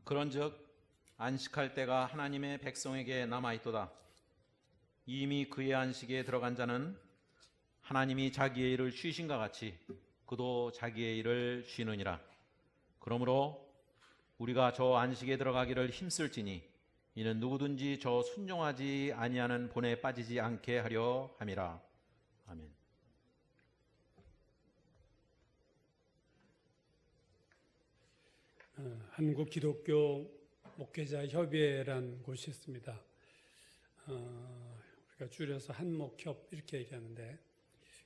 그런즉 안식할 때가 하나님의 백성에게 남아있도다. 이미 그의 안식에 들어간 자는 하나님이 자기의 일을 쉬신가 같이 그도 자기의 일을 쉬느니라. 그러므로 우리가 저 안식에 들어가기를 힘쓸지니 이는 누구든지 저 순종하지 아니하는 본에 빠지지 않게 하려 함이라. 아멘. 한국 기독교 목회자 협의회란 곳이 있습니다. 우리가 줄여서 한목협 이렇게 얘기하는데,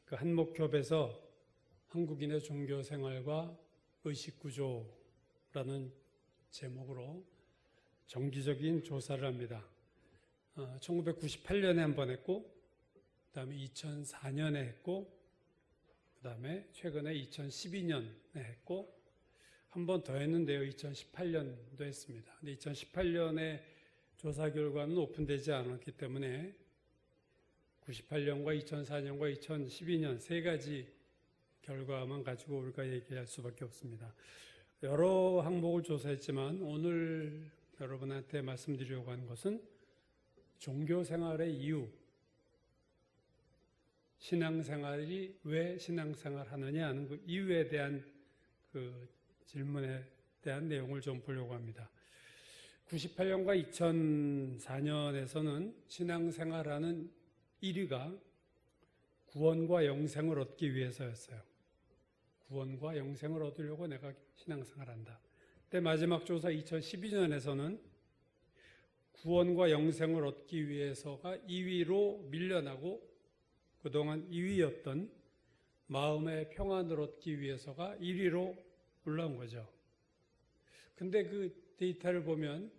그 한목협에서 한국인의 종교 생활과 의식 구조라는 제목으로 정기적인 조사를 합니다. 1998년에 한 번 했고, 그 다음에 2004년에 했고, 그 다음에 최근에 2012년에 했고, 한 번 더 했는데요. 2018년도 했습니다. 근데 2018년에 조사 결과는 오픈되지 않았기 때문에 98년과 2004년과 2012년 세 가지 결과만 가지고 우리가 얘기할 수밖에 없습니다. 여러 항목을 조사했지만 오늘 여러분한테 말씀드리려고 하는 것은 종교 생활의 이유, 신앙생활이 왜 신앙생활 하느냐 하는 그 이유에 대한 그 질문에 대한 내용을 좀 보려고 합니다. 98년과 2004년에서는 신앙생활하는 1위가 구원과 영생을 얻기 위해서였어요. 구원과 영생을 얻으려고 내가 신앙생활한다. 근데 마지막 조사 2012년에서는 구원과 영생을 얻기 위해서가 2위로 밀려나고 그동안 2위였던 마음의 평안을 얻기 위해서가 1위로 올라온 거죠. 근데 그 데이터를 보면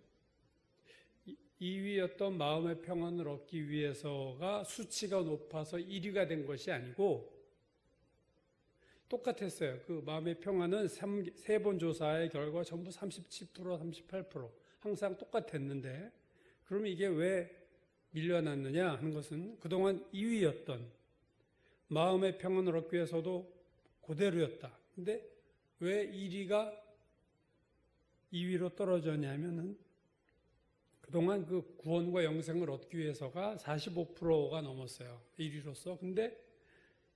2위였던 마음의 평안을 얻기 위해서가 수치가 높아서 1위가 된 것이 아니고 똑같았어요. 그 마음의 평안은 세 번 조사의 결과 전부 37%, 38% 항상 똑같았는데 그러면 이게 왜 밀려났느냐 하는 것은 그동안 2위였던 마음의 평안을 얻기 위해서도 그대로였다. 근데 왜 1위가 2위로 떨어졌냐면은 그동안 그 구원과 영생을 얻기 위해서가 45%가 넘었어요. 1위로서. 근데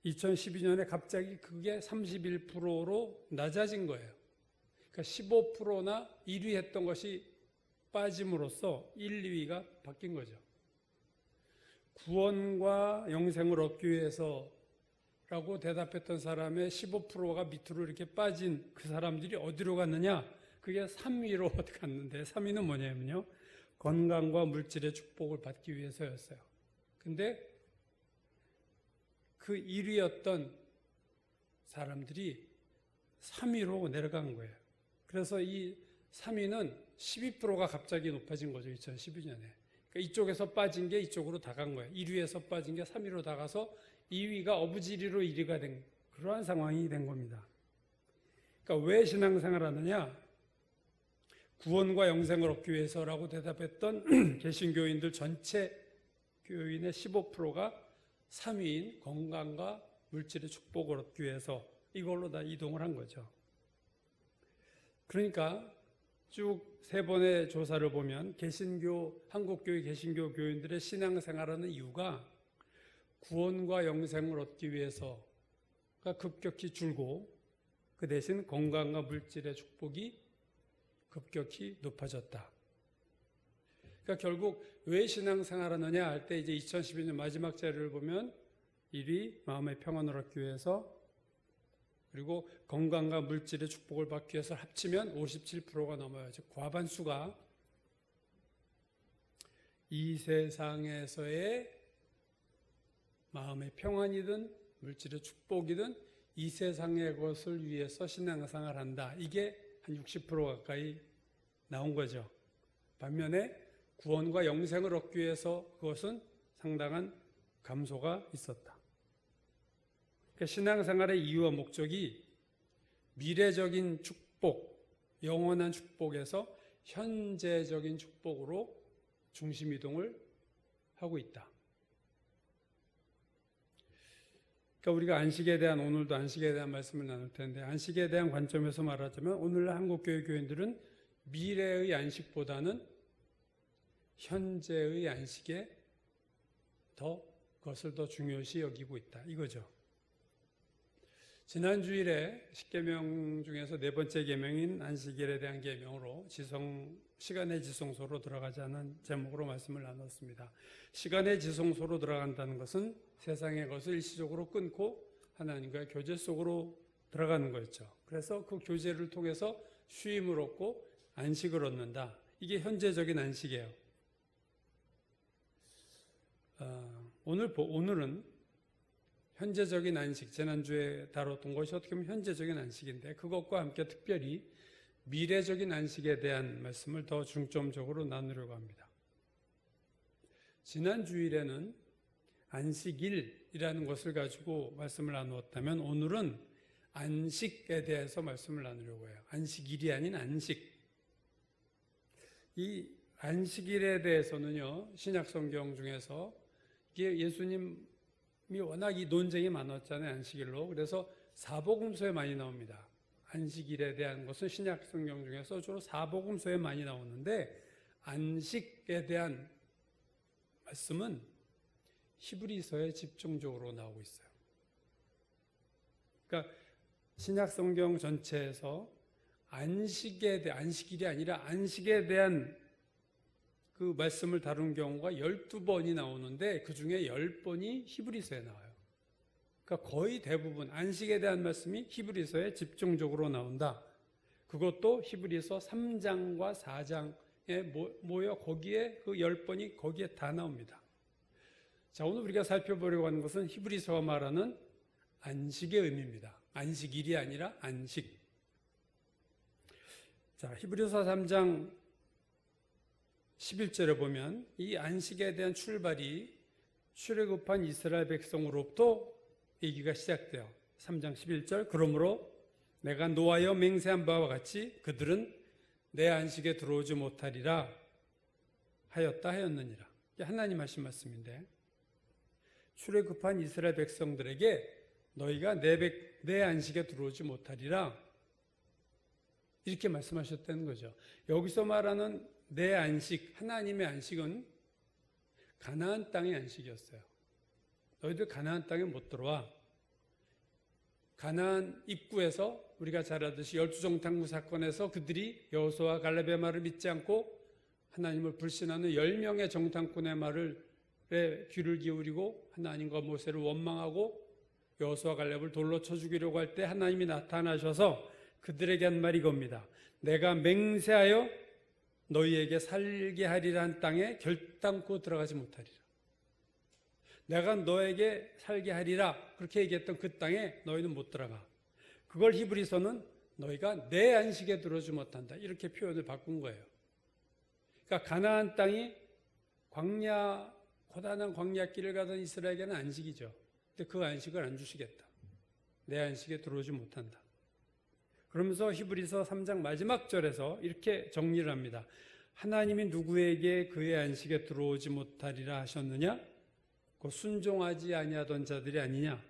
2012년에 갑자기 그게 31%로 낮아진 거예요. 그러니까 15%나 1위 했던 것이 빠짐으로써 1, 2위가 바뀐 거죠. 구원과 영생을 얻기 위해서 라고 대답했던 사람의 15%가 밑으로 이렇게 빠진 그 사람들이 어디로 갔느냐? 그게 3위로 갔는데 3위는 뭐냐면요. 건강과 물질의 축복을 받기 위해서였어요. 근데 그 1위였던 사람들이 3위로 내려간 거예요. 그래서 이 3위는 12%가 갑자기 높아진 거죠. 2012년에. 그러니까 이쪽에서 빠진 게 이쪽으로 다 간 거예요. 1위에서 빠진 게 3위로 다 가서 2위가 어부지리로 1위가 된 그러한 상황이 된 겁니다. 그러니까 왜 신앙생활 하느냐? 구원과 영생을 얻기 위해서라고 대답했던 개신교인들 전체 교인의 15%가 3위인 건강과 물질의 축복을 얻기 위해서 이걸로 다 이동을 한 거죠. 그러니까 쭉 세 번의 조사를 보면 한국교회 개신교 교인들의 신앙생활하는 이유가 구원과 영생을 얻기 위해서가 급격히 줄고 그 대신 건강과 물질의 축복이 급격히 높아졌다. 그러니까 결국 왜 신앙생활하느냐 할 때 이제 2012년 마지막 자료를 보면 1위 마음의 평안을 얻기 위해서 그리고 건강과 물질의 축복을 받기 위해서 합치면 57%가 넘어요. 즉 과반수가 이 세상에서의 마음의 평안이든 물질의 축복이든 이 세상의 것을 위해서 신앙생활을 한다. 이게 한 60% 가까이 나온 거죠. 반면에 구원과 영생을 얻기 위해서 그것은 상당한 감소가 있었다. 그러니까 신앙생활의 이유와 목적이 미래적인 축복, 영원한 축복에서 현재적인 축복으로 중심 이동을 하고 있다. 그러니까 우리가 안식에 대한 오늘도 안식에 대한 말씀을 나눌 텐데 안식에 대한 관점에서 말하자면 오늘 한국교회 교인들은 미래의 안식보다는 현재의 안식에 그것을 더 중요시 여기고 있다 이거죠. 지난 주일에 10계명 중에서 네 번째 계명인 안식일에 대한 계명으로 시간의 지성소로 들어가자는 제목으로 말씀을 나눴습니다. 시간의 지성소로 들어간다는 것은 세상의 것을 일시적으로 끊고 하나님과의 교제 속으로 들어가는 거였죠. 그래서 그 교제를 통해서 쉼을 얻고 안식을 얻는다. 이게 현재적인 안식이에요. 오늘은 현재적인 안식, 지난주에 다뤘던 것이 어떻게 보면 현재적인 안식인데 그것과 함께 특별히 미래적인 안식에 대한 말씀을 더 중점적으로 나누려고 합니다. 지난 주일에는 안식일이라는 것을 가지고 말씀을 나누었다면 오늘은 안식에 대해서 말씀을 나누려고 해요. 안식일이 아닌 안식. 이 안식일에 대해서는요, 신약 성경 중에서 이게 예수님이 워낙 이 논쟁이 많았잖아요, 안식일로. 그래서 사복음서에 많이 나옵니다. 안식일에 대한 것은 신약 성경 중에서 주로 사복음서에 많이 나오는데 안식에 대한 말씀은 히브리서에 집중적으로 나오고 있어요. 그러니까 신약 성경 전체에서 안식일이 아니라 안식에 대한 그 말씀을 다룬 경우가 12번이 나오는데 그 중에 10번이 히브리서에 나와요. 그러니까 거의 대부분 안식에 대한 말씀이 히브리서에 집중적으로 나온다. 그것도 히브리서 3장과 4장에 모여 거기에 그 10번이 거기에 다 나옵니다. 자, 오늘 우리가 살펴보려고 하는 것은 히브리서가 말하는 안식의 의미입니다. 안식일이 아니라 안식. 자, 히브리서 3장 11절에 보면 이 안식에 대한 출발이 출애굽한 이스라엘 백성으로부터 얘기가 시작돼요. 3장 11절 그러므로 내가 노하여 맹세한 바와 같이 그들은 내 안식에 들어오지 못하리라 하였느니라. 이게 하나님 하신 말씀인데 출애굽한 이스라엘 백성들에게 너희가 내 안식에 들어오지 못하리라 이렇게 말씀하셨다는 거죠. 여기서 말하는 내 안식, 하나님의 안식은 가나안 땅의 안식이었어요. 너희들 가나안 땅에 못 들어와. 가나안 입구에서 우리가 잘 알듯이 열두정탐구 사건에서 그들이 여호수아와 갈렙의 말을 믿지 않고 하나님을 불신하는 10명의 정탐꾼의 말에 귀를 기울이고 하나님과 모세를 원망하고 여호수아 갈렙을 돌로 쳐 죽이려고 할 때 하나님이 나타나셔서 그들에게 한 말이 이겁니다. 내가 맹세하여 너희에게 살게 하리라 한 땅에 결단코 들어가지 못하리라. 내가 너에게 살게 하리라 그렇게 얘기했던 그 땅에 너희는 못 들어가. 그걸 히브리서는 너희가 내 안식에 들어오지 못한다 이렇게 표현을 바꾼 거예요. 그러니까 가나안 땅이 고단한 광야길을 가던 이스라엘에게는 안식이죠. 근데 그 안식을 안 주시겠다. 내 안식에 들어오지 못한다. 그러면서 히브리서 3장 마지막 절에서 이렇게 정리를 합니다. 하나님이 누구에게 그의 안식에 들어오지 못하리라 하셨느냐? 그 순종하지 아니하던 자들이 아니냐?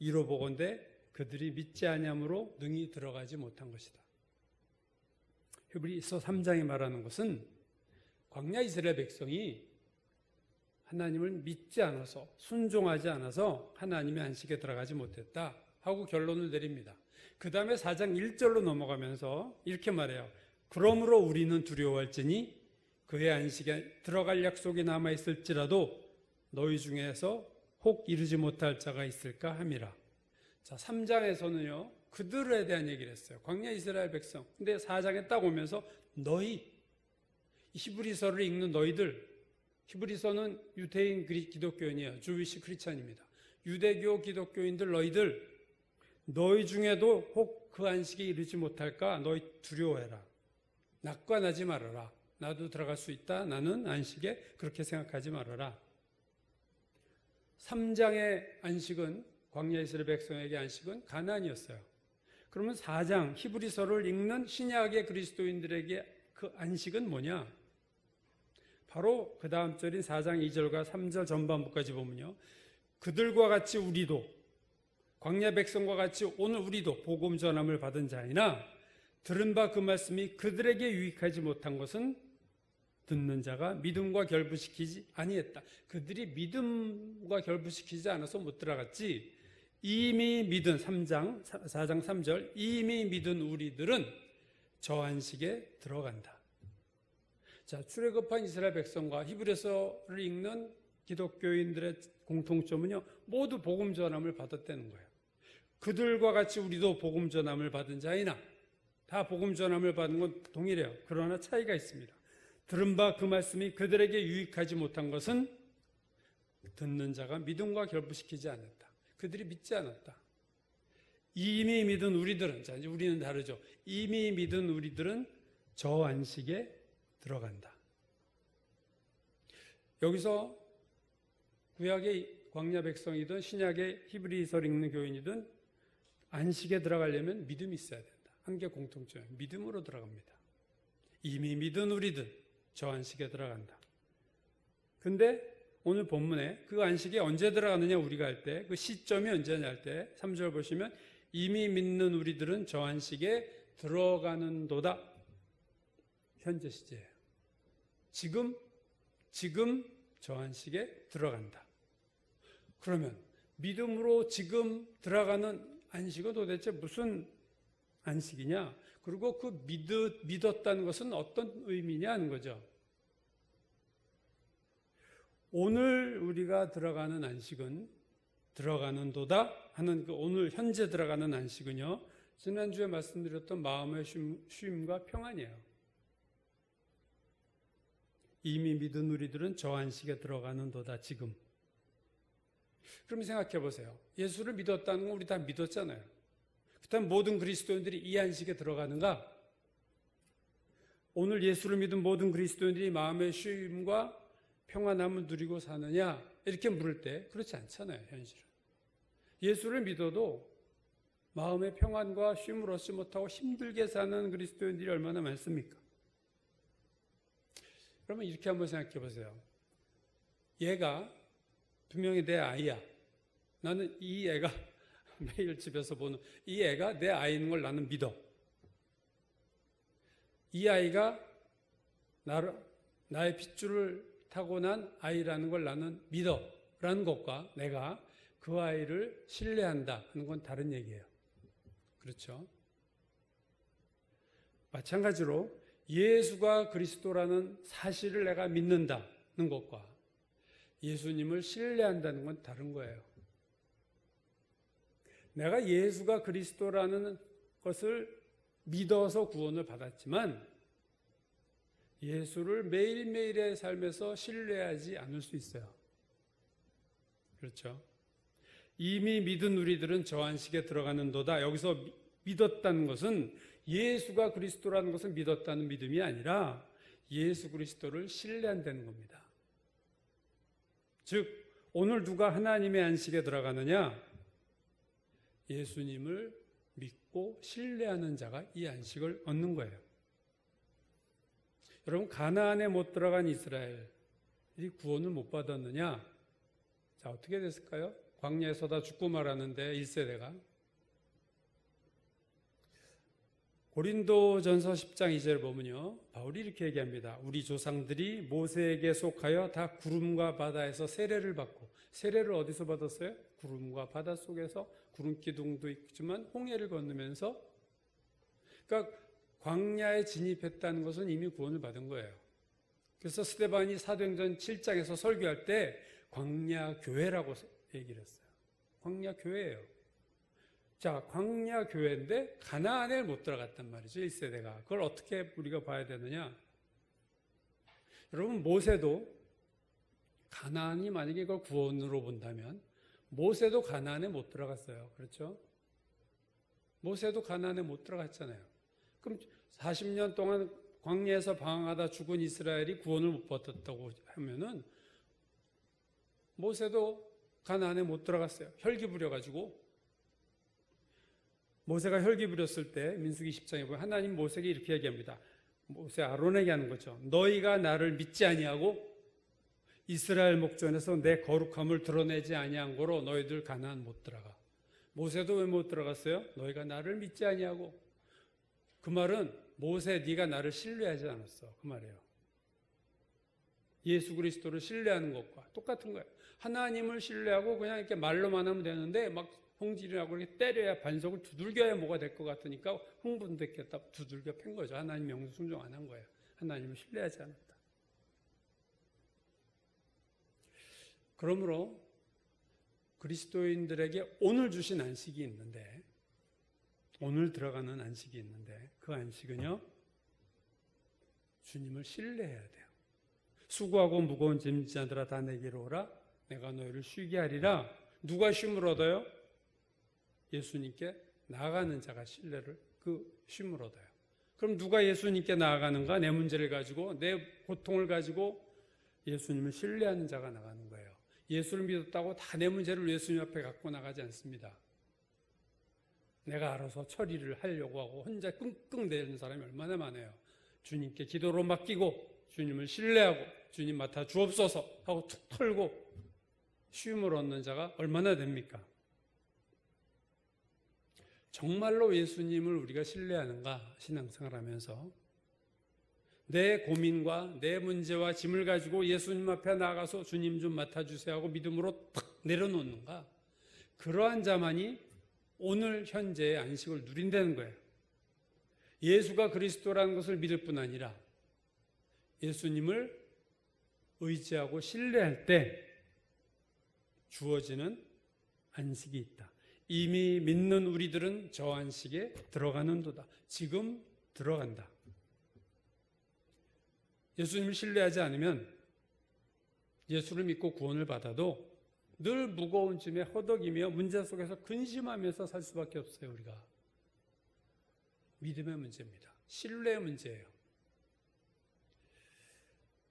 이로 보건대 그들이 믿지 아니함으로 능히 들어가지 못한 것이다. 히브리서 3장이 말하는 것은 광야 이스라엘 백성이 하나님을 믿지 않아서 순종하지 않아서 하나님의 안식에 들어가지 못했다 하고 결론을 내립니다. 그 다음에 4장 1절로 넘어가면서 이렇게 말해요. 그러므로 우리는 두려워할지니 그의 안식에 들어갈 약속이 남아있을지라도 너희 중에서 혹 이루지 못할 자가 있을까 함이라. 자, 3장에서는요 그들에 대한 얘기를 했어요. 광야 이스라엘 백성. 근데 4장에 딱 오면서 너희, 히브리서를 읽는 너희들, 히브리서는 유대인 기독교인이에요. 주위시 크리스찬입니다. 유대교 기독교인들 너희 중에도 혹 그 안식에 이르지 못할까 너희 두려워해라. 낙관하지 말아라. 나도 들어갈 수 있다. 나는 안식에 그렇게 생각하지 말아라. 3장의 안식은 광야 이스라엘 백성에게 안식은 가나안이었어요. 그러면 4장 히브리서를 읽는 신약의 그리스도인들에게 그 안식은 뭐냐? 바로 그 다음 절인 4장 2절과 3절 전반부까지 보면요. 그들과 같이 우리도 광야 백성과 같이 오늘 우리도 복음 전함을 받은 자이나 들은 바 그 말씀이 그들에게 유익하지 못한 것은 듣는 자가 믿음과 결부시키지 아니했다. 그들이 믿음과 결부시키지 않아서 못 들어갔지. 이미 믿은 4장 3절 이미 믿은 우리들은 저 안식에 들어간다. 자, 출애굽한 이스라엘 백성과 히브리서를 읽는 기독교인들의 공통점은요, 모두 복음 전함을 받았다는 거예요. 그들과 같이 우리도 복음 전함을 받은 자이나 다 복음 전함을 받은 건 동일해요. 그러나 차이가 있습니다. 들은 바 그 말씀이 그들에게 유익하지 못한 것은 듣는 자가 믿음과 결부시키지 않았다. 그들이 믿지 않았다. 이미 믿은 우리들은, 자, 이제 우리는 다르죠. 이미 믿은 우리들은 저 안식에 들어간다. 여기서 구약의 광야 백성이든 신약의 히브리서를 읽는 교인이든 안식에 들어가려면 믿음이 있어야 된다. 한 개 공통점, 믿음으로 들어갑니다. 이미 믿은 우리든 저 안식에 들어간다. 근데 오늘 본문에 그 안식에 언제 들어가느냐 우리가 할 때 그 시점이 언제냐 할 때 3절 보시면 이미 믿는 우리들은 저 안식에 들어가는도다. 현재 시제예요. 지금 저 안식에 들어간다. 그러면 믿음으로 지금 들어가는 안식은 도대체 무슨 안식이냐? 그리고 그 믿었다는 것은 어떤 의미냐 하는 거죠. 오늘 우리가 들어가는 안식은 들어가는도다 하는 그 오늘 현재 들어가는 안식은요, 지난주에 말씀드렸던 마음의 쉼과 평안이에요. 이미 믿은 우리들은 저 안식에 들어가는도다 지금. 그럼 생각해 보세요. 예수를 믿었다는 건 우리 다 믿었잖아요. 그렇다면 모든 그리스도인들이 이 안식에 들어가는가? 오늘 예수를 믿은 모든 그리스도인들이 마음의 쉼과 평안함을 누리고 사느냐? 이렇게 물을 때 그렇지 않잖아요, 현실은. 예수를 믿어도 마음의 평안과 쉼을 얻지 못하고 힘들게 사는 그리스도인들이 얼마나 많습니까? 그러면 이렇게 한번 생각해 보세요. 얘가 분명히 내 아이야. 나는 이 애가 매일 집에서 보는 이 애가 내 아이인 걸 나는 믿어. 이 아이가 나의 핏줄을 타고난 아이라는 걸 나는 믿어 라는 것과 내가 그 아이를 신뢰한다 하는 건 다른 얘기예요. 그렇죠? 마찬가지로 예수가 그리스도라는 사실을 내가 믿는다는 것과 예수님을 신뢰한다는 건 다른 거예요. 내가 예수가 그리스도라는 것을 믿어서 구원을 받았지만 예수를 매일매일의 삶에서 신뢰하지 않을 수 있어요. 그렇죠? 이미 믿은 우리들은 저 안식에 들어가는도다. 여기서 믿었다는 것은 예수가 그리스도라는 것을 믿었다는 믿음이 아니라 예수 그리스도를 신뢰한다는 겁니다. 즉 오늘 누가 하나님의 안식에 들어가느냐? 예수님을 믿고 신뢰하는 자가 이 안식을 얻는 거예요. 여러분, 가나안에 못 들어간 이스라엘이 구원을 못 받았느냐? 자, 어떻게 됐을까요? 광야에서 다 죽고 말았는데 1세대가. 고린도전서 10장 2절 보면요, 바울이 이렇게 얘기합니다. 우리 조상들이 모세에게 속하여 다 구름과 바다에서 세례를 받고, 세례를 어디서 받았어요? 구름과 바다 속에서, 구름 기둥도 있지만 홍해를 건너면서, 그러니까 광야에 진입했다는 것은 이미 구원을 받은 거예요. 그래서 스데반이 사도행전 7장에서 설교할 때 광야 교회라고 얘기를 했어요. 광야 교회예요. 자, 광야 교회인데 가나안에 못 들어갔단 말이죠, 1세대가. 그걸 어떻게 우리가 봐야 되느냐? 여러분, 모세도 가나안이 만약에 이걸 구원으로 본다면 모세도 가나안에 못 들어갔어요. 그렇죠? 모세도 가나안에 못 들어갔잖아요. 그럼 40년 동안 광야에서 방황하다 죽은 이스라엘이 구원을 못 받았다고 하면은 모세도 가나안에 못 들어갔어요. 혈기 부려가지고. 모세가 혈기 부렸을 때 민수기 10장에 보면 하나님 모세에게 이렇게 얘기합니다. 모세 아론에게 하는 거죠. 너희가 나를 믿지 아니하고 이스라엘 목전에서 내 거룩함을 드러내지 아니한 거로 너희들 가나안 못 들어가. 모세도 왜 못 들어갔어요? 너희가 나를 믿지 아니하고. 그 말은 모세 네가 나를 신뢰하지 않았어. 그 말이에요. 예수 그리스도를 신뢰하는 것과 똑같은 거예요. 하나님을 신뢰하고 그냥 이렇게 말로만 하면 되는데 막 홍질이라고 이렇게 때려야 반석을 두들겨야 뭐가 될 것 같으니까 흥분됐겠다 두들겨 팬 거죠. 하나님 명령 순종 안 한 거예요. 하나님을 신뢰하지 않았다. 그러므로 그리스도인들에게 오늘 주신 안식이 있는데, 오늘 들어가는 안식이 있는데 그 안식은요, 주님을 신뢰해야 돼요. 수고하고 무거운 짐진 자들아 다 내게로 오라 내가 너희를 쉬게 하리라. 누가 쉼을 얻어요? 예수님께 나아가는 자가 신뢰를 그 쉼을 얻어요. 그럼 누가 예수님께 나아가는가? 내 문제를 가지고 내 고통을 가지고 예수님을 신뢰하는 자가 나가는 거예요. 예수를 믿었다고 다 내 문제를 예수님 앞에 갖고 나가지 않습니다. 내가 알아서 처리를 하려고 하고 혼자 끙끙대는 사람이 얼마나 많아요. 주님께 기도로 맡기고 주님을 신뢰하고 주님 맡아 주옵소서 하고 툭 털고 쉼을 얻는 자가 얼마나 됩니까? 정말로 예수님을 우리가 신뢰하는가? 신앙생활 하면서 내 고민과 내 문제와 짐을 가지고 예수님 앞에 나가서 주님 좀 맡아주세요 하고 믿음으로 탁 내려놓는가? 그러한 자만이 오늘 현재의 안식을 누린다는 거예요. 예수가 그리스도라는 것을 믿을 뿐 아니라 예수님을 의지하고 신뢰할 때 주어지는 안식이 있다. 이미 믿는 우리들은 저 안식에 들어가는도다. 지금 들어간다. 예수님을 신뢰하지 않으면 예수를 믿고 구원을 받아도 늘 무거운 짐에 허덕이며 문제 속에서 근심하면서 살 수밖에 없어요. 우리가 믿음의 문제입니다. 신뢰의 문제예요.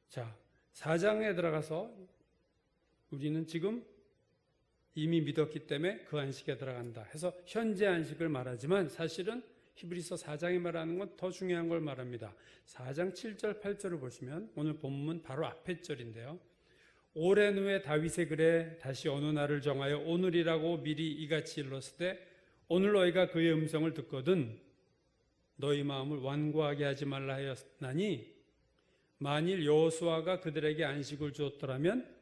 자, 4장에 들어가서 우리는 지금 이미 믿었기 때문에 그 안식에 들어간다 해서 현재 안식을 말하지만 사실은 히브리서 4장이 말하는 건 더 중요한 걸 말합니다. 4장 7절 8절을 보시면 오늘 본문 바로 앞에 절인데요. 오랜 후에 다윗의 글에 다시 어느 날을 정하여 오늘이라고 미리 이같이 일렀을 때 오늘 너희가 그의 음성을 듣거든 너희 마음을 완고하게 하지 말라 하였나니 만일 여호수아가 그들에게 안식을 주었더라면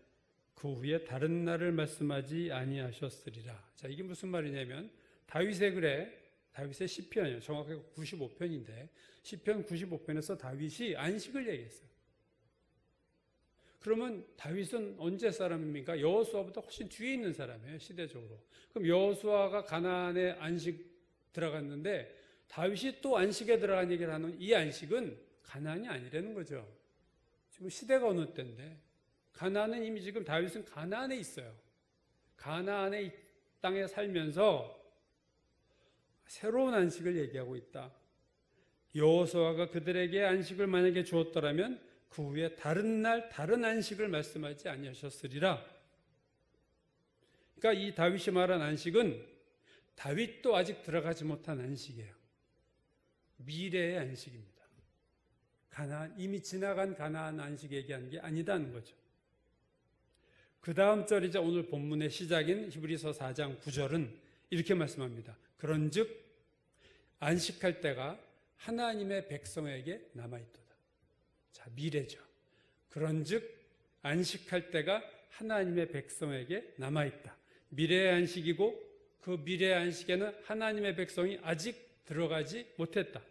그 후에 다른 날을 말씀하지 아니하셨으리라. 자, 이게 무슨 말이냐면 다윗의 글에 다윗의 시편이에요. 정확하게 95편인데 시편 95편에서 다윗이 안식을 얘기했어요. 그러면 다윗은 언제 사람입니까? 여호수아보다 훨씬 뒤에 있는 사람이에요. 시대적으로. 그럼 여호수아가 가나안에 안식 들어갔는데 다윗이 또 안식에 들어간 얘기를 하는 이 안식은 가나안이 아니라는 거죠. 지금 시대가 어느 때인데 가나안은 이미 지금 다윗은 가나안에 있어요. 가나안의 이 땅에 살면서 새로운 안식을 얘기하고 있다. 여호수아가 그들에게 안식을 만약에 주었더라면 그 후에 다른 날 다른 안식을 말씀하지 아니하셨으리라. 그러니까 이 다윗이 말한 안식은 다윗도 아직 들어가지 못한 안식이에요. 미래의 안식입니다. 가나안, 이미 지나간 가나안 안식 얘기하는 게 아니다는 거죠. 그 다음 절이자 오늘 본문의 시작인 히브리서 4장 9절은 이렇게 말씀합니다. 그런즉 안식할 때가 하나님의 백성에게 남아있도다. 자, 미래죠. 그런즉 안식할 때가 하나님의 백성에게 남아있다. 미래의 안식이고 그 미래의 안식에는 하나님의 백성이 아직 들어가지 못했다.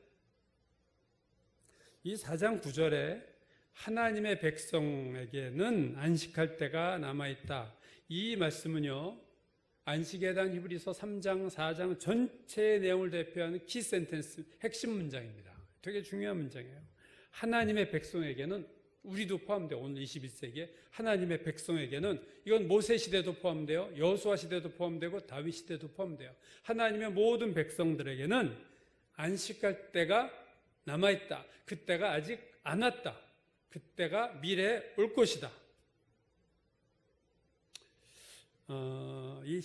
이 4장 9절에 하나님의 백성에게는 안식할 때가 남아있다. 이 말씀은요, 안식에 대한 히브리서 3장, 4장 전체의 내용을 대표하는 키 센텐스, 핵심 문장입니다. 되게 중요한 문장이에요. 하나님의 백성에게는, 우리도 포함돼요. 오늘 21세기에 하나님의 백성에게는, 이건 모세 시대도 포함돼요. 여호수아 시대도 포함되고 다윗 시대도 포함돼요. 하나님의 모든 백성들에게는 안식할 때가 남아있다. 그때가 아직 안 왔다. 그때가 미래에 올 것이다. 이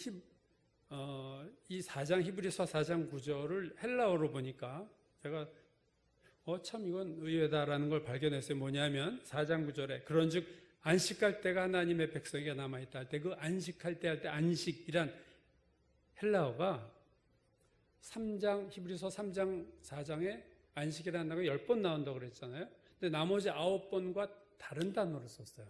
4장 히브리서 4장 9절을 헬라어로 보니까 제가 참 이건 의외다라는 걸 발견했어요. 뭐냐면 4장 9절에 그런즉 안식할 때가 하나님의 백성에게 남아있다 할 때 그 안식할 때 할 때 안식이란 헬라어가 3장 히브리서 3장 4장의 안식이라는 단어가 10번 나온다고 그랬잖아요. 근데 나머지 9번과 다른 단어를 썼어요.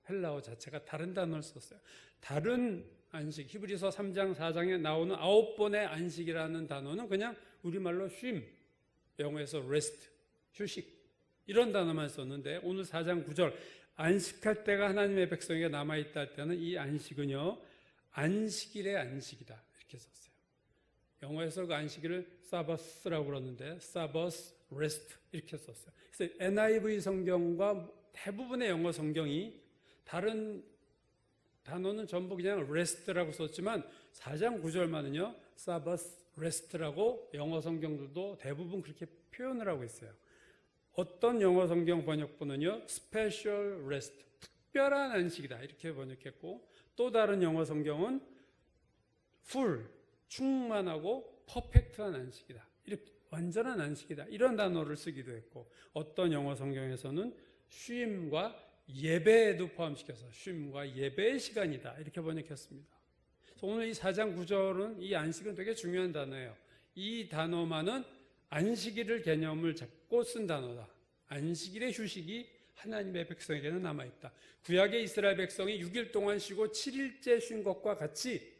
헬라어 자체가 다른 단어를 썼어요. 다른 안식, 히브리서 3장, 4장에 나오는 9번의 안식이라는 단어는 그냥 우리말로 쉼, 영어에서 rest, 휴식, 이런 단어만 썼는데 오늘 4장 9절, 안식할 때가 하나님의 백성에게 남아있다 할 때는 이 안식은요, 안식일의 안식이다. 이렇게 썼어요. 영어에서 그 안식일을 사바스라고 그러는데, 사바스, 레스트, 이렇게 썼어요. 그래서 NIV 성경과 대부분의 영어 성경이 다른 단어는 전부 그냥 rest라고 썼지만 4장 9절만은요, 사바스, 레스트라고 영어 성경들도 대부분 그렇게 표현을 하고 있어요. 어떤 영어 성경 번역본은요, special rest, 특별한 안식이다. 이렇게 번역했고, 또 다른 영어 성경은 full, 충만하고 퍼펙트한 안식이다. 이렇게 완전한 안식이다. 이런 단어를 쓰기도 했고, 어떤 영어 성경에서는 쉼과 예배에도 포함시켜서 쉼과 예배의 시간이다. 이렇게 번역했습니다. 그래서 오늘 이 4장 9절은 이 안식은 되게 중요한 단어예요. 이 단어만은 안식일을 개념을 잡고 쓴 단어다. 안식일의 휴식이 하나님의 백성에게는 남아있다. 구약의 이스라엘 백성이 6일 동안 쉬고 7일째 쉰 것과 같이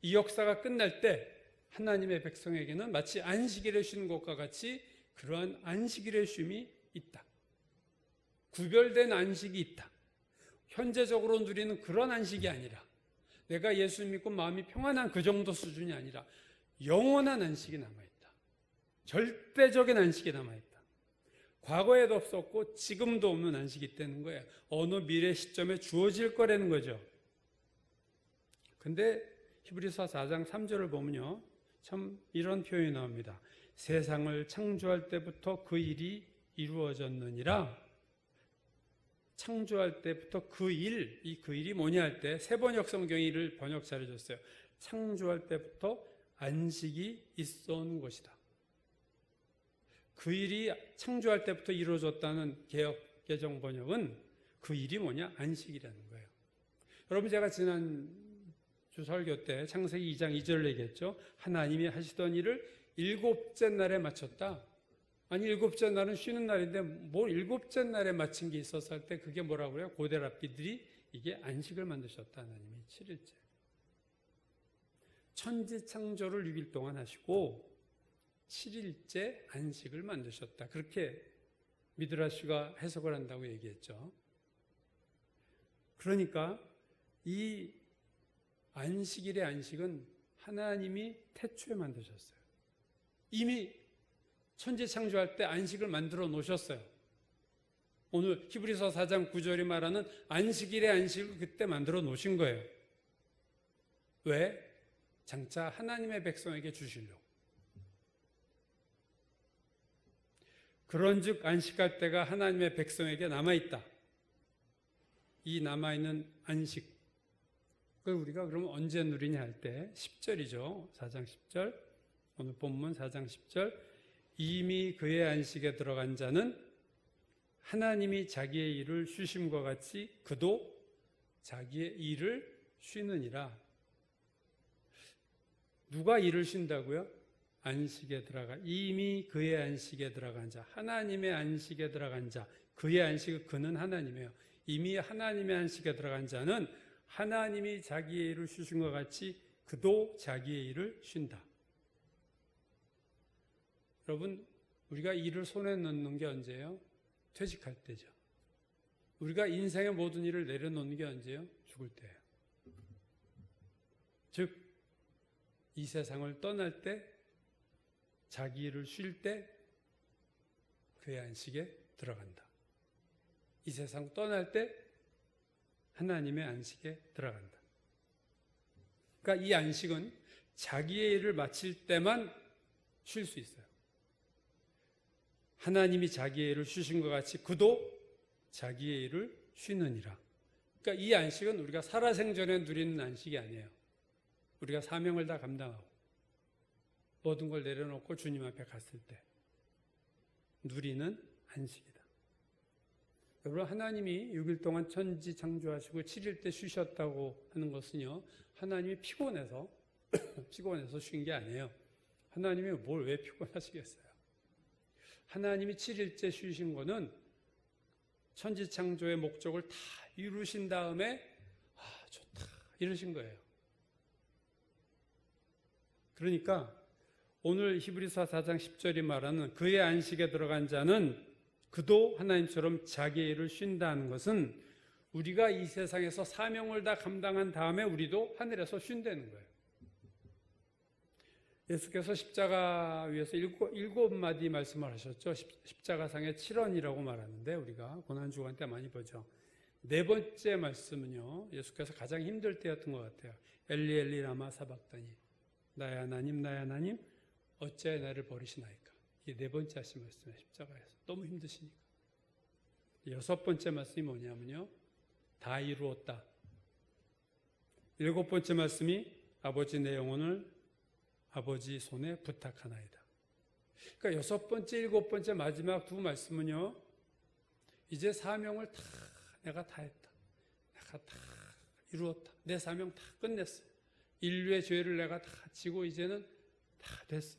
이 역사가 끝날 때 하나님의 백성에게는 마치 안식일에 쉬는 것과 같이 그러한 안식일의 쉼이 있다. 구별된 안식이 있다. 현재적으로 누리는 그런 안식이 아니라 내가 예수 믿고 마음이 평안한 그 정도 수준이 아니라 영원한 안식이 남아있다. 절대적인 안식이 남아있다. 과거에도 없었고 지금도 없는 안식이 있다는 거예요. 어느 미래 시점에 주어질 거라는 거죠. 근데 히브리서 4장 3절을 보면요, 참 이런 표현이 나옵니다. 세상을 창조할 때부터 그 일이 이루어졌느니라. 창조할 때부터 그 일, 그 일이 뭐냐 할 때 세 번역 성경이 이를 번역 잘해줬어요. 창조할 때부터 안식이 있어 온 것이다. 그 일이 창조할 때부터 이루어졌다는 개역 개정 번역은 그 일이 뭐냐? 안식이라는 거예요. 여러분, 제가 지난 주 설교 때 창세기 2장 2절을 얘기했죠. 하나님이 하시던 일을 일곱째 날에 마쳤다. 아니, 일곱째 날은 쉬는 날인데 뭘 일곱째 날에 마친 게 있어서 할 때 그게 뭐라고 그래요? 고대 랍비들이 이게 안식을 만드셨다. 하나님이 7일째. 천지 창조를 6일 동안 하시고 7일째 안식을 만드셨다. 그렇게 미드라시가 해석을 한다고 얘기했죠. 그러니까 이 안식일의 안식은 하나님이 태초에 만드셨어요. 이미 천지 창조할 때 안식을 만들어 놓으셨어요. 오늘 히브리서 4장 9절이 말하는 안식일의 안식을 그때 만들어 놓으신 거예요. 왜? 장차 하나님의 백성에게 주시려고. 그런즉 안식할 때가 하나님의 백성에게 남아있다. 이 남아있는 안식을 우리가 그러면 언제 누리냐 할 때 10절이죠. 4장 10절. 오늘 본문 4장 10절. 이미 그의 안식에 들어간 자는 하나님이 자기의 일을 쉬심과 같이 그도 자기의 일을 쉬느니라. 누가 일을 쉰다고요? 안식에 들어가, 이미 그의 안식에 들어간 자, 하나님의 안식에 들어간 자, 그의 안식은 그는 하나님이에요. 이미 하나님의 안식에 들어간 자는 하나님이 자기의 일을 쉬신 것 같이 그도 자기의 일을 쉰다. 여러분, 우리가 일을 손에 넣는 게 언제예요? 퇴직할 때죠. 우리가 인생의 모든 일을 내려놓는 게 언제예요? 죽을 때예요. 즉, 이 세상을 떠날 때, 자기 일을 쉴 때 그의 안식에 들어간다. 이 세상 떠날 때 하나님의 안식에 들어간다. 그러니까 이 안식은 자기의 일을 마칠 때만 쉴 수 있어요. 하나님이 자기의 일을 쉬신 것 같이 그도 자기의 일을 쉬느니라. 그러니까 이 안식은 우리가 살아생전에 누리는 안식이 아니에요. 우리가 사명을 다 감당하고 모든 걸 내려놓고 주님 앞에 갔을 때 누리는 안식이다. 여러분, 하나님이 6일 동안 천지 창조하시고 7일 때 쉬셨다고 하는 것은요, 하나님이 피곤해서 쉰 게 아니에요. 하나님이 뭘 왜 피곤하시겠어요? 하나님이 7일째 쉬신 거는 천지창조의 목적을 다 이루신 다음에 좋다 이러신 거예요. 그러니까 오늘 히브리서 4장 10절이 말하는 그의 안식에 들어간 자는 그도 하나님처럼 자기의 일을 쉰다는 것은 우리가 이 세상에서 사명을 다 감당한 다음에 우리도 하늘에서 쉰다는 거예요. 예수께서 십자가 위에서 일곱 마디 말씀을 하셨죠. 십자가상의 7원이라고 말하는데 우리가 고난주간 때 많이 보죠. 네 번째 말씀은요. 예수께서 가장 힘들 때였던 것 같아요. 엘리 엘리 라마 사박다니 나의 하나님 나의 하나님 어찌하여 나를 버리시나이까. 이게 네 번째 하신 말씀이에요. 십자가에서. 너무 힘드시니까. 여섯 번째 말씀이 뭐냐면요. 다 이루었다. 일곱 번째 말씀이 아버지 내 영혼을 아버지 손에 부탁하나이다. 그러니까 여섯 번째, 일곱 번째 마지막 두 말씀은요. 이제 사명을 내가 다 했다. 내가 다 이루었다. 내 사명 다 끝냈어. 인류의 죄를 내가 다 지고 이제는 다 됐어.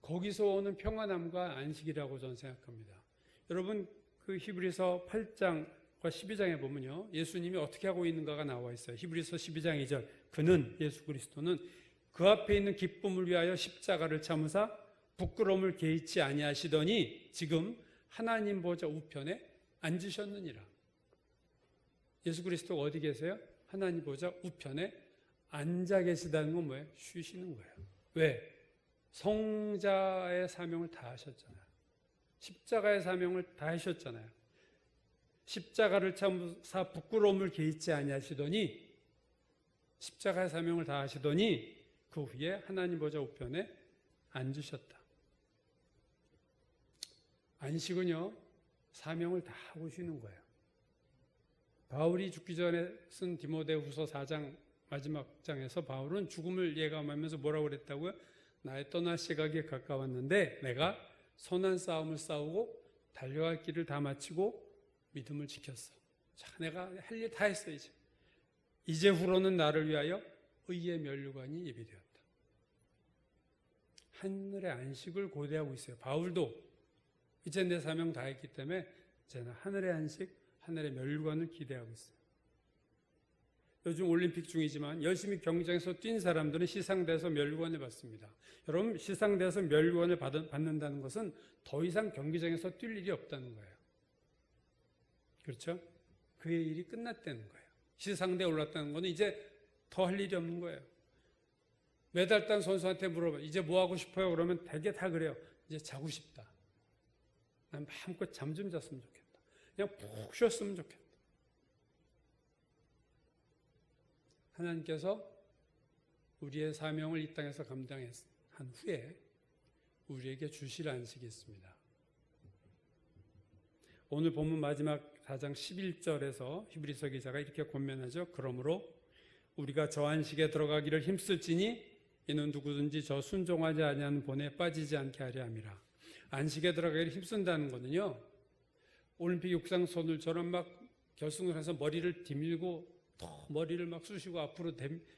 거기서 오는 평안함과 안식이라고 저는 생각합니다. 여러분 그 히브리서 8장과 12장에 보면요. 예수님이 어떻게 하고 있는가가 나와 있어요. 히브리서 12장 2절 그는 예수 그리스도는 그 앞에 있는 기쁨을 위하여 십자가를 참으사 부끄러움을 개의치 아니하시더니 지금 하나님 보좌 우편에 앉으셨느니라. 예수 그리스도가 어디 계세요? 하나님 보좌 우편에 앉아 계시다는 건 뭐예요? 쉬시는 거예요. 왜? 성자의 사명을 다 하셨잖아요. 십자가의 사명을 다 하셨잖아요. 십자가를 참사 부끄러움을 개의치 아니하시더니 십자가의 사명을 다 하시더니 그 후에 하나님 보좌 우편에 앉으셨다. 안식은요. 사명을 다 하고 쉬는 거예요. 바울이 죽기 전에 쓴 디모데후서 4장 마지막 장에서 바울은 죽음을 예감하면서 뭐라고 그랬다고요? 나의 떠날 시각이 가까웠는데 내가 선한 싸움을 싸우고 달려갈 길을 다 마치고 믿음을 지켰어. 자, 내가 할 일 다 했어 이제. 이제 후로는 나를 위하여 의의 면류관이 예비되었다. 하늘의 안식을 고대하고 있어요. 바울도 이제 내 사명 다 했기 때문에 이제는 하늘의 안식, 하늘의 면류관을 기대하고 있어요. 요즘 올림픽 중이지만 열심히 경기장에서 뛴 사람들은 시상대에서 면류관을 받습니다. 여러분 시상대에서 면류관을 받는다는 것은 더 이상 경기장에서 뛸 일이 없다는 거예요. 그렇죠? 그의 일이 끝났다는 거예요. 시상대에 올랐다는 것은 이제 더 할 일이 없는 거예요. 메달 딴 선수한테 물어봐. 이제 뭐 하고 싶어요? 그러면 대개 다 그래요. 이제 자고 싶다. 난 마음껏 잠 좀 잤으면 좋겠다. 그냥 푹 쉬었으면 좋겠다. 하나님께서 우리의 사명을 이 땅에서 감당한 후에 우리에게 주실 안식이 있습니다. 오늘 본문 마지막 4장 11절에서 히브리서 기자가 이렇게 권면하죠. 그러므로 우리가 저 안식에 들어가기를 힘쓸지니 이는 누구든지 저 순종하지 아니하는 본에 빠지지 않게 하려 함이라. 안식에 들어가기를 힘쓴다는 거는요. 올림픽 육상선수처럼 막 결승을 해서 머리를 디밀고 더 머리를 막 쑤시고 앞으로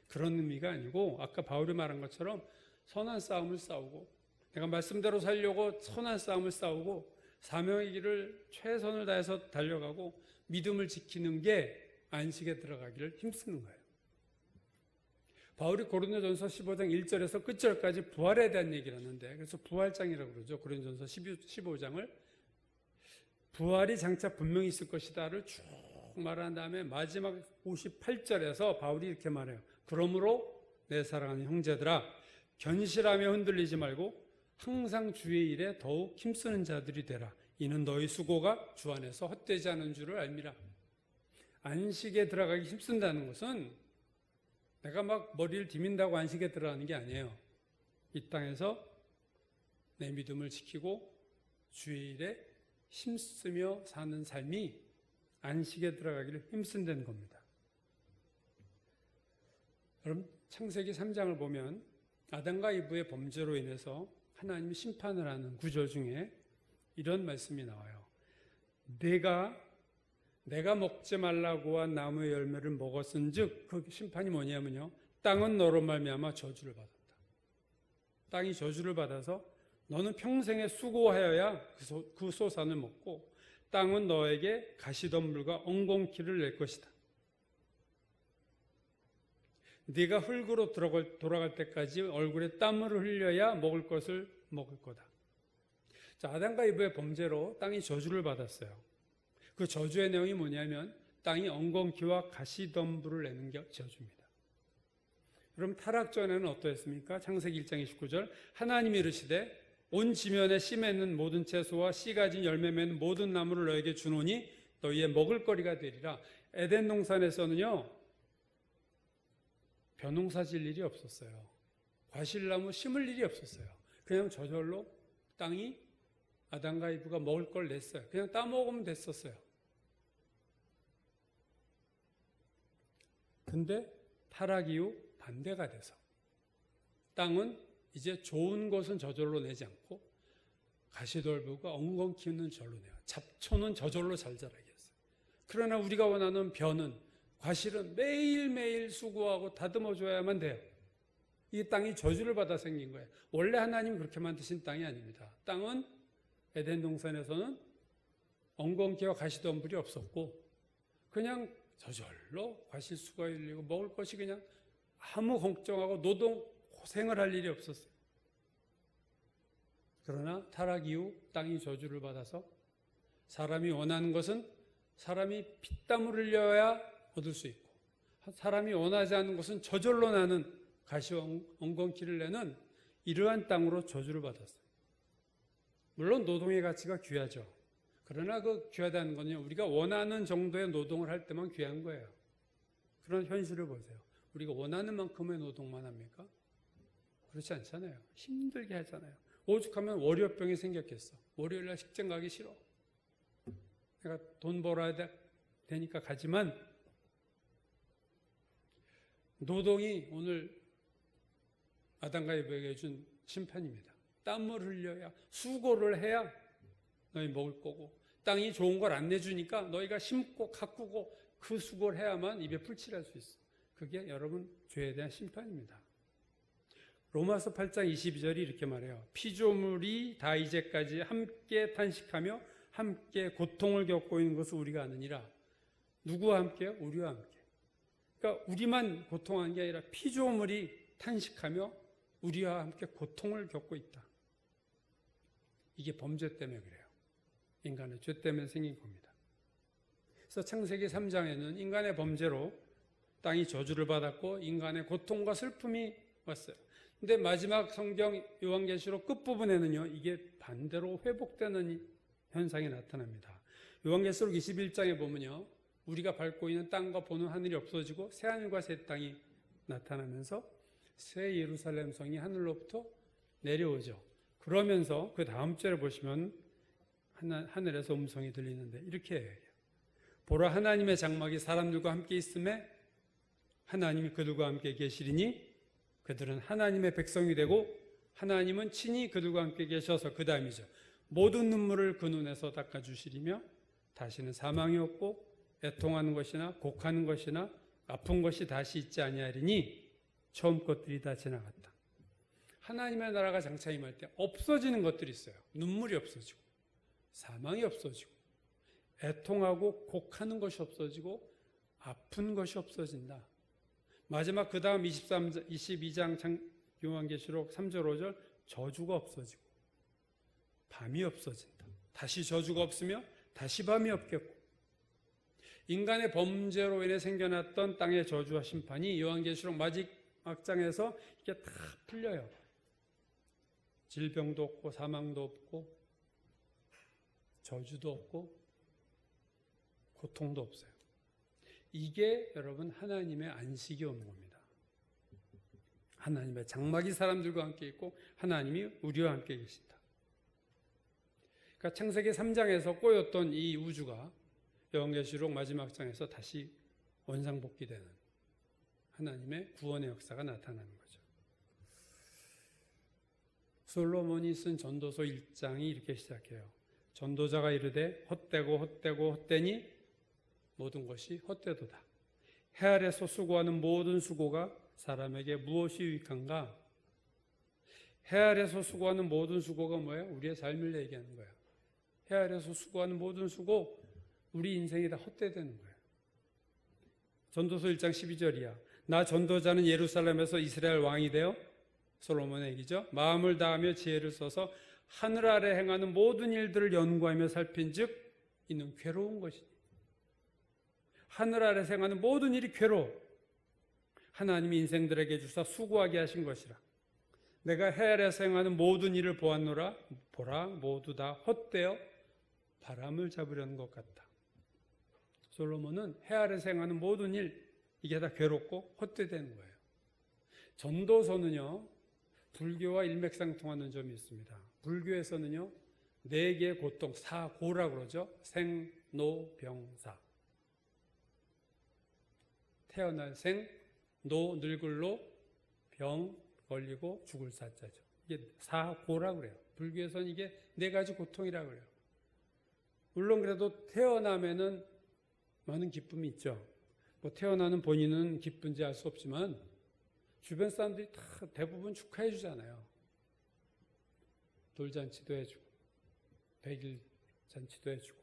그런 의미가 아니고 아까 바울이 말한 것처럼 선한 싸움을 싸우고 내가 말씀대로 살려고 선한 싸움을 싸우고 사명의 길을 최선을 다해서 달려가고 믿음을 지키는 게 안식에 들어가기를 힘쓰는 거예요. 바울이 고린도전서 15장 1절에서 끝절까지 부활에 대한 얘기를 하는데 그래서 부활장이라고 그러죠. 고린도전서 15장을 부활이 장차 분명히 있을 것이다를 쭉 말한 다음에 마지막 58절에서 바울이 이렇게 말해요. 그러므로 내 사랑하는 형제들아 견실하며 흔들리지 말고 항상 주의 일에 더욱 힘쓰는 자들이 되라. 이는 너희 수고가 주 안에서 헛되지 않은 줄을 알미라. 안식에 들어가기 힘쓴다는 것은 내가 막 머리를 디민다고 안식에 들어가는 게 아니에요. 이 땅에서 내 믿음을 지키고 주의 일에 힘쓰며 사는 삶이 안식에 들어가기를 힘쓴다는 겁니다. 여러분 창세기 3장을 보면 아담과 이브의 범죄로 인해서 하나님이 심판을 하는 구절 중에 이런 말씀이 나와요. 내가 먹지 말라고 한 나무의 열매를 먹었은즉 그 심판이 뭐냐면요. 땅은 너로 말미암아 저주를 받았다. 땅이 저주를 받아서 너는 평생에 수고하여야 그 소산을 먹고 땅은 너에게 가시덤불과 엉겅퀴를 낼 것이다. 네가 흙으로 돌아갈 때까지 얼굴에 땀을 흘려야 먹을 것을 먹을 거다. 자, 아담과 이브의 범죄로 땅이 저주를 받았어요. 그 저주의 내용이 뭐냐면 땅이 엉겅퀴와 가시덤불을 내는 게 저주입니다. 그럼 타락 전에는 어떠했습니까? 창세기 1장 29절 하나님이 이르시되 온 지면에 씨 맺는 모든 채소와 씨 가진 열매 맺는 모든 나무를 너에게 주노니 너희의 먹을 거리가 되리라. 에덴 동산에서는요 벼농사 질 일이 없었어요. 과실나무 심을 일이 없었어요. 그냥 저절로 땅이 아담과 이브가 먹을 걸 냈어요. 그냥 따먹으면 됐었어요. 근데 타락 이후 반대가 돼서 땅은 이제 좋은 것은 저절로 내지 않고 가시덤불과 엉겅퀴는 저절로 내요. 잡초는 저절로 잘 자라게 했어요. 그러나 우리가 원하는 벼는 과실은 매일매일 수고하고 다듬어줘야만 돼요. 이 땅이 저주를 받아 생긴 거예요. 원래 하나님이 그렇게 만드신 땅이 아닙니다. 땅은 에덴 동산에서는 엉겅퀴와 가시덤불이 없었고 그냥 저절로 과실수가 열리고 먹을 것이 그냥 아무 걱정하고 노동 고생을 할 일이 없었어요. 그러나 타락 이후 땅이 저주를 받아서 사람이 원하는 것은 사람이 피땀을 흘려야 얻을 수 있고 사람이 원하지 않는 것은 저절로 나는 가시와 엉겅퀴를 내는 이러한 땅으로 저주를 받았어요. 물론 노동의 가치가 귀하죠. 그러나 그 귀하다는 건요 우리가 원하는 정도의 노동을 할 때만 귀한 거예요. 그런 현실을 보세요. 우리가 원하는 만큼의 노동만 합니까? 그렇지 않잖아요. 힘들게 하잖아요. 오죽하면 월요병이 생겼겠어. 월요일날 식장 가기 싫어. 내가 돈 벌어야 되니까 가지만 노동이 오늘 아담과 이브에게 준 심판입니다. 땀을 흘려야 수고를 해야 너희 먹을 거고 땅이 좋은 걸 안 내주니까 너희가 심고 가꾸고 그 수고를 해야만 입에 풀칠할 수 있어. 그게 여러분 죄에 대한 심판입니다. 로마서 8장 22절이 이렇게 말해요. 피조물이 다 이제까지 함께 탄식하며 함께 고통을 겪고 있는 것을 우리가 아느니라. 누구와 함께요? 우리와 함께. 그러니까 우리만 고통하는 게 아니라 피조물이 탄식하며 우리와 함께 고통을 겪고 있다. 이게 범죄 때문에 그래요. 인간의 죄 때문에 생긴 겁니다. 그래서 창세기 3장에는 인간의 범죄로 땅이 저주를 받았고 인간의 고통과 슬픔이 왔어요. 근데 마지막 성경 요한계시록 끝부분에는요 이게 반대로 회복되는 현상이 나타납니다. 요한계시록 21장에 보면요 우리가 밟고 있는 땅과 보는 하늘이 없어지고 새 하늘과 새 땅이 나타나면서 새 예루살렘 성이 하늘로부터 내려오죠. 그러면서 그 다음 절에 보시면 하늘에서 음성이 들리는데 이렇게 해요. 보라 하나님의 장막이 사람들과 함께 있음에 하나님이 그들과 함께 계시리니 그들은 하나님의 백성이 되고 하나님은 친히 그들과 함께 계셔서 그 다음이죠. 모든 눈물을 그 눈에서 닦아주시리며 다시는 사망이 없고 애통하는 것이나 곡하는 것이나 아픈 것이 다시 있지 아니하리니 처음 것들이 다 지나갔다. 하나님의 나라가 장차 임할 때 없어지는 것들이 있어요. 눈물이 없어지고 사망이 없어지고 애통하고 곡하는 것이 없어지고 아픈 것이 없어진다. 마지막 그 다음 22장 요한계시록 3절 5절 저주가 없어지고 밤이 없어진다. 다시 저주가 없으며 다시 밤이 없겠고 인간의 범죄로 인해 생겨났던 땅의 저주와 심판이 요한계시록 마지막 장에서 이게 다 풀려요. 질병도 없고 사망도 없고 저주도 없고 고통도 없어요. 이게 여러분 하나님의 안식이 오는 겁니다. 하나님의 장막이 사람들과 함께 있고 하나님이 우리와 함께 계신다. 그러니까 창세기 3장에서 꼬였던 이 우주가 요한계시록 마지막 장에서 다시 원상복귀되는 하나님의 구원의 역사가 나타나는 거죠. 솔로몬이 쓴 전도서 1장이 이렇게 시작해요. 전도자가 이르되 헛되고 헛되고 헛되니 모든 것이 헛되도다. 해 아래서 수고하는 모든 수고가 사람에게 무엇이 유익한가? 해 아래서 수고하는 모든 수고가 뭐예요? 우리의 삶을 얘기하는 거예요. 해 아래서 수고하는 모든 수고, 우리 인생이 다 헛되되는 거예요. 전도서 1장 12절이야. 나 전도자는 예루살렘에서 이스라엘 왕이 되어, 솔로몬의 얘기죠. 마음을 다하며 지혜를 써서 하늘 아래 행하는 모든 일들을 연구하며 살핀즉 이는 괴로운 것이니. 하늘 아래 행하는 모든 일이 괴로워. 하나님이 인생들에게 주사 수고하게 하신 것이라. 내가 해 아래에서 행하는 모든 일을 보았노라. 보라, 모두 다 헛되어 바람을 잡으려는 것 같다. 솔로몬은 해 아래에서 행하는 모든 일, 이게 다 괴롭고 헛되되는 거예요. 전도서는요, 불교와 일맥상통하는 점이 있습니다. 불교에서는요, 4개의 고통, 사고라고 그러죠. 생, 노, 병, 사. 태어날 생, 노, 늙을로, 병, 걸리고 죽을 사자죠. 이게 사고라고 그래요. 불교에서는 이게 4가지 고통이라고 그래요. 물론 그래도 태어나면은 많은 기쁨이 있죠. 뭐 태어나는 본인은 기쁜지 알 수 없지만 주변 사람들이 다 대부분 축하해 주잖아요. 돌잔치도 해주고 100일 잔치도 해주고.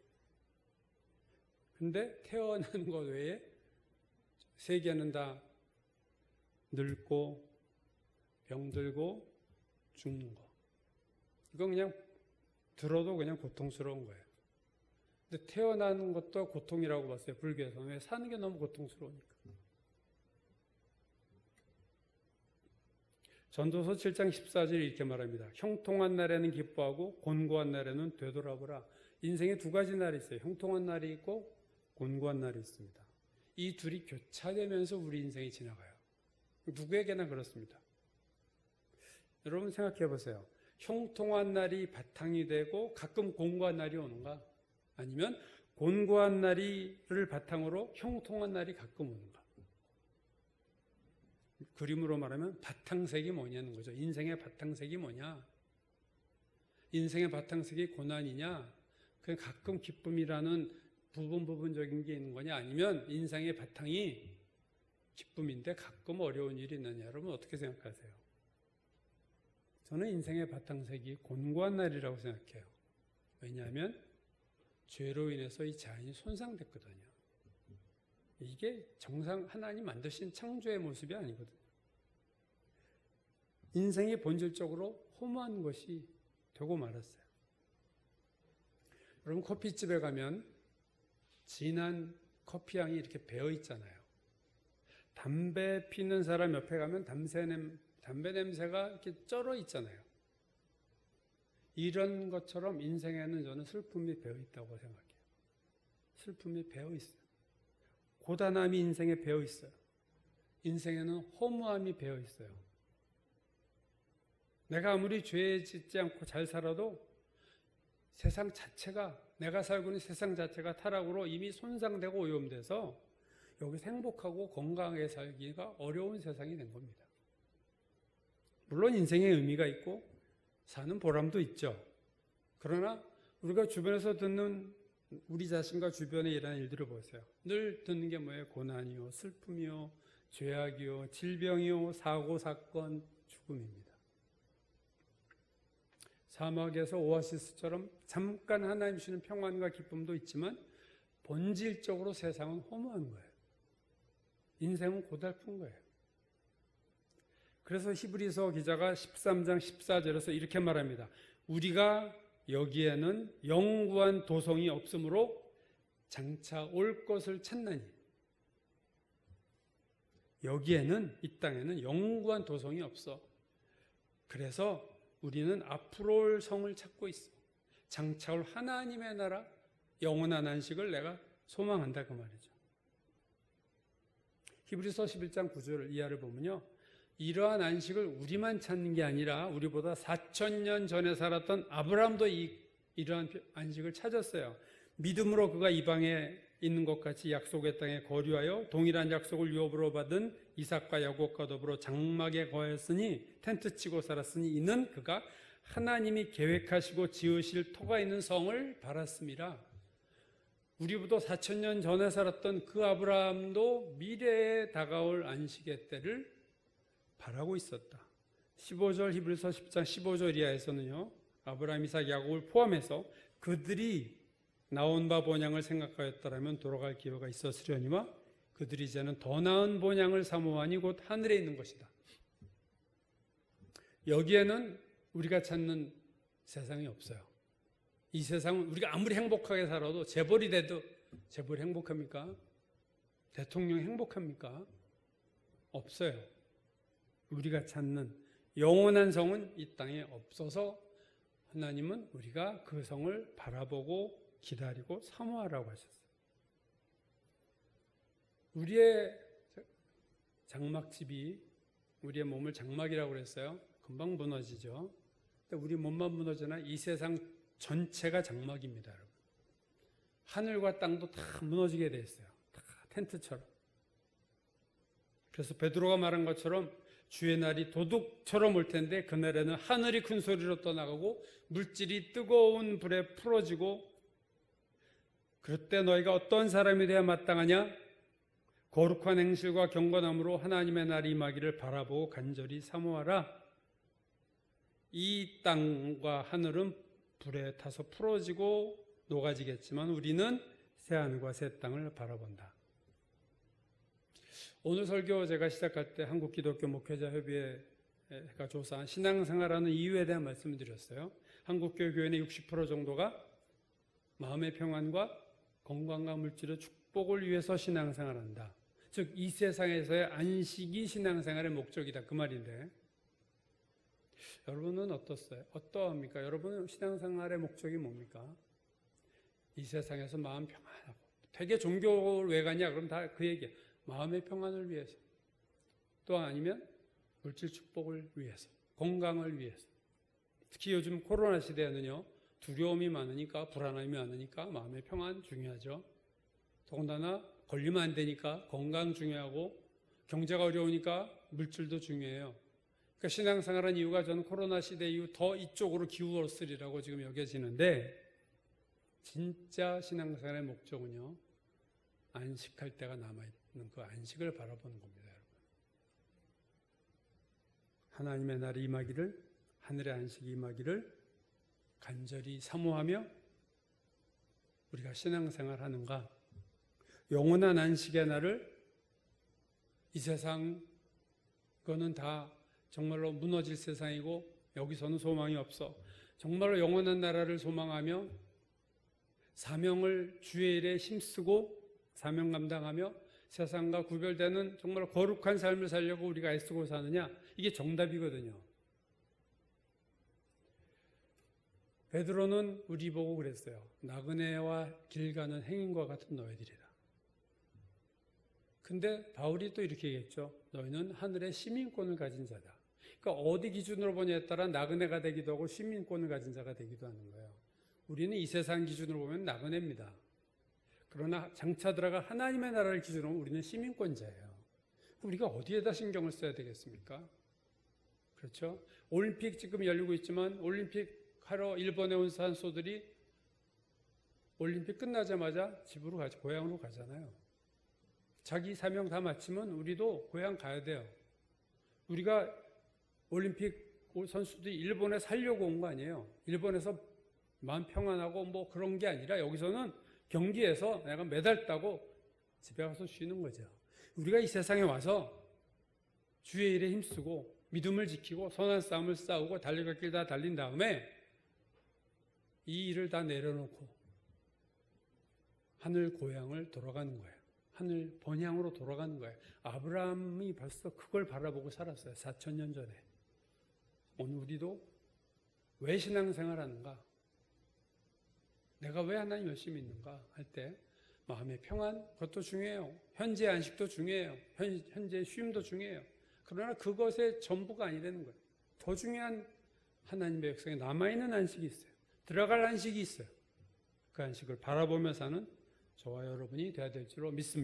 근데 태어나는 것 외에 3개는 다 늙고 병들고 죽는 거. 이건 그냥 들어도 그냥 고통스러운 거예요. 근데 태어나는 것도 고통이라고 봤어요. 불교에서는. 왜? 사는 게 너무 고통스러우니까. 전도서 7장 14절에 이렇게 말합니다. 형통한 날에는 기뻐하고 곤고한 날에는 되돌아보라. 인생에 2가지 날이 있어요. 형통한 날이 있고 곤고한 날이 있습니다. 이 둘이 교차되면서 우리 인생이 지나가요. 누구에게나 그렇습니다. 여러분 생각해 보세요. 형통한 날이 바탕이 되고 가끔 곤고한 날이 오는가? 아니면 곤고한 날을 바탕으로 형통한 날이 가끔 오는가? 그림으로 말하면 바탕색이 뭐냐는 거죠. 인생의 바탕색이 뭐냐? 인생의 바탕색이 고난이냐? 그냥 가끔 기쁨이라는 부분적인 게 있는 거냐? 아니면 인생의 바탕이 기쁨인데 가끔 어려운 일이 있느냐? 여러분 어떻게 생각하세요? 저는 인생의 바탕색이 곤고한 날이라고 생각해요. 왜냐하면 죄로 인해서 이 자연이 손상됐거든요. 이게 정상 하나님 만드신 창조의 모습이 아니거든요. 인생이 본질적으로 허무한 것이 되고 말았어요. 여러분 커피집에 가면 진한 커피향이 이렇게 배어 있잖아요. 담배 피는 사람 옆에 가면 담배 냄새가 이렇게 쩔어 있잖아요. 이런 것처럼 인생에는 저는 슬픔이 배어 있다고 생각해요. 슬픔이 배어 있어요. 고단함이 인생에 배어 있어요. 인생에는 허무함이 배어 있어요. 내가 아무리 죄 짓지 않고 잘 살아도 세상 자체가, 내가 살고 있는 세상 자체가 타락으로 이미 손상되고 오염돼서 여기서 행복하고 건강하게 살기가 어려운 세상이 된 겁니다. 물론 인생의 의미가 있고 사는 보람도 있죠. 그러나 우리가 주변에서 듣는 우리 자신과 주변에 일어나는 일들을 보세요. 늘 듣는 게 뭐예요? 고난이요, 슬픔이요, 죄악이요, 질병이요, 사고, 사건, 죽음입니다. 사막에서 오아시스처럼 잠깐 하나님 주시는 평안과 기쁨도 있지만 본질적으로 세상은 허무한 거예요. 인생은 고달픈 거예요. 그래서 히브리서 기자가 13장 14절에서 이렇게 말합니다. 우리가 여기에는 영구한 도성이 없으므로 장차 올 것을 찾나니. 여기에는, 이 땅에는 영구한 도성이 없어. 그래서 우리는 앞으로 올 성을 찾고 있어. 장차 올 하나님의 나라, 영원한 안식을 내가 소망한다 그 말이죠. 히브리서 11장 9절 이하를 보면요. 이러한 안식을 우리만 찾는 게 아니라 우리보다 4,000년 전에 살았던 아브라함도 이러한 안식을 찾았어요. 믿음으로 그가 이방에 있는 것 같이 약속의 땅에 거류하여 동일한 약속을 유업으로 받은 이삭과 야곱과 더불어 장막에 거했으니 텐트 치고 살았으니 이는 그가 하나님이 계획하시고 지으실 터가 있는 성을 바랐습니다. 우리보다 4,000년 전에 살았던 그 아브라함도 미래에 다가올 안식의 때를 바라고 있었다. 15절 히브리서 10장 15절 이하에서는요. 아브라함, 이삭, 야곱을 포함해서 그들이 나온 바 본향을 생각하였더라면 돌아갈 기회가 있었으려니와 그들이 이제는 더 나은 본향을 사모하니 곧 하늘에 있는 것이다. 여기에는 우리가 찾는 세상이 없어요. 이 세상은 우리가 아무리 행복하게 살아도 재벌이 돼도 재벌이 행복합니까? 대통령이 행복합니까? 없어요. 우리가 찾는 영원한 성은 이 땅에 없어서 하나님은 우리가 그 성을 바라보고 기다리고 사모하라고 하셨어요. 우리의 장막집이 우리의 몸을 장막이라고 그랬어요. 금방 무너지죠. 근데 우리 몸만 무너지나 이 세상 전체가 장막입니다, 여러분. 하늘과 땅도 다 무너지게 돼 있어요. 다 텐트처럼. 그래서 베드로가 말한 것처럼 주의 날이 도둑처럼 올 텐데 그날에는 하늘이 큰 소리로 떠나가고 물질이 뜨거운 불에 풀어지고 그때 너희가 어떤 사람이 되어야 마땅하냐? 거룩한 행실과 경건함으로 하나님의 날이 임하기를 바라보고 간절히 사모하라. 이 땅과 하늘은 불에 타서 풀어지고 녹아지겠지만 우리는 새하늘과 새 땅을 바라본다. 오늘 설교 제가 시작할 때 한국기독교 목회자협의회가 조사한 신앙생활하는 이유에 대한 말씀을 드렸어요. 한국교회 교인의 60% 정도가 마음의 평안과 건강과 물질의 축복을 위해서 신앙생활한다. 즉 이 세상에서의 안식이 신앙생활의 목적이다, 그 말인데 여러분은 어떻어요? 어떠합니까? 여러분은 신앙생활의 목적이 뭡니까? 이 세상에서 마음 평안하고 되게 종교를 왜 가냐? 그럼 다 그 얘기야. 마음의 평안을 위해서, 또 아니면 물질 축복을 위해서, 건강을 위해서. 특히 요즘 코로나 시대에는요, 두려움이 많으니까, 불안함이 많으니까 마음의 평안 중요하죠. 더군다나 걸리면 안 되니까 건강 중요하고, 경제가 어려우니까 물질도 중요해요. 그러니까 신앙생활한 이유가 저는 코로나 시대 이후 더 이쪽으로 기울었으리라고 지금 여겨지는데, 진짜 신앙생활의 목적은요, 안식할 때가 남아있는 그 안식을 바라보는 겁니다, 여러분. 하나님의 날이 임하기를, 하늘의 안식이 임하기를 간절히 사모하며 우리가 신앙생활 하는가? 영원한 안식의 날을, 이 세상 그거는 다 정말로 무너질 세상이고 여기서는 소망이 없어. 정말로 영원한 나라를 소망하며 사명을 주의 일에 힘쓰고 사명 감당하며 세상과 구별되는 정말 거룩한 삶을 살려고 우리가 애쓰고 사느냐? 이게 정답이거든요. 베드로는 우리 보고 그랬어요. 나그네와 길 가는 행인과 같은 너희들이다. 근데 바울이 또 이렇게 얘기했죠. 너희는 하늘의 시민권을 가진 자다. 그러니까 어디 기준으로 보냐에 따라 나그네가 되기도 하고 시민권을 가진 자가 되기도 하는 거예요. 우리는 이 세상 기준으로 보면 나그네입니다. 그러나 장차 들어가 하나님의 나라를 기준으로 우리는 시민권자예요. 우리가 어디에다 신경을 써야 되겠습니까? 그렇죠? 올림픽 지금 열리고 있지만 올림픽 하러 일본에 온 선수들이 올림픽 끝나자마자 집으로 가지, 고향으로 가잖아요. 자기 사명 다 마치면 우리도 고향 가야 돼요. 우리가 올림픽 선수들이 일본에 살려고 온 거 아니에요. 일본에서 마음 평안하고 뭐 그런 게 아니라 여기서는 경기에서 내가 메달 따고 집에 가서 쉬는 거죠. 우리가 이 세상에 와서 주의 일에 힘쓰고 믿음을 지키고 선한 싸움을 싸우고 달려갈 길 다 달린 다음에 이 일을 다 내려놓고 하늘 고향을 돌아가는 거예요. 하늘 번향으로 돌아가는 거예요. 아브라함이 벌써 그걸 바라보고 살았어요. 4,000년 전에. 오늘 우리도 왜 신앙생활하는가? 내가 왜 하나님 열심히 있는가 할 때 마음의 평안, 그것도 중요해요. 현재 안식도 중요해요. 현재 쉼도 중요해요. 그러나 그것의 전부가 아니라는 거예요. 더 중요한 하나님의 백성에 남아있는 안식이 있어요. 들어갈 안식이 있어요. 그 안식을 바라보며 사는 저와 여러분이 되어야 될 줄로 믿습니다.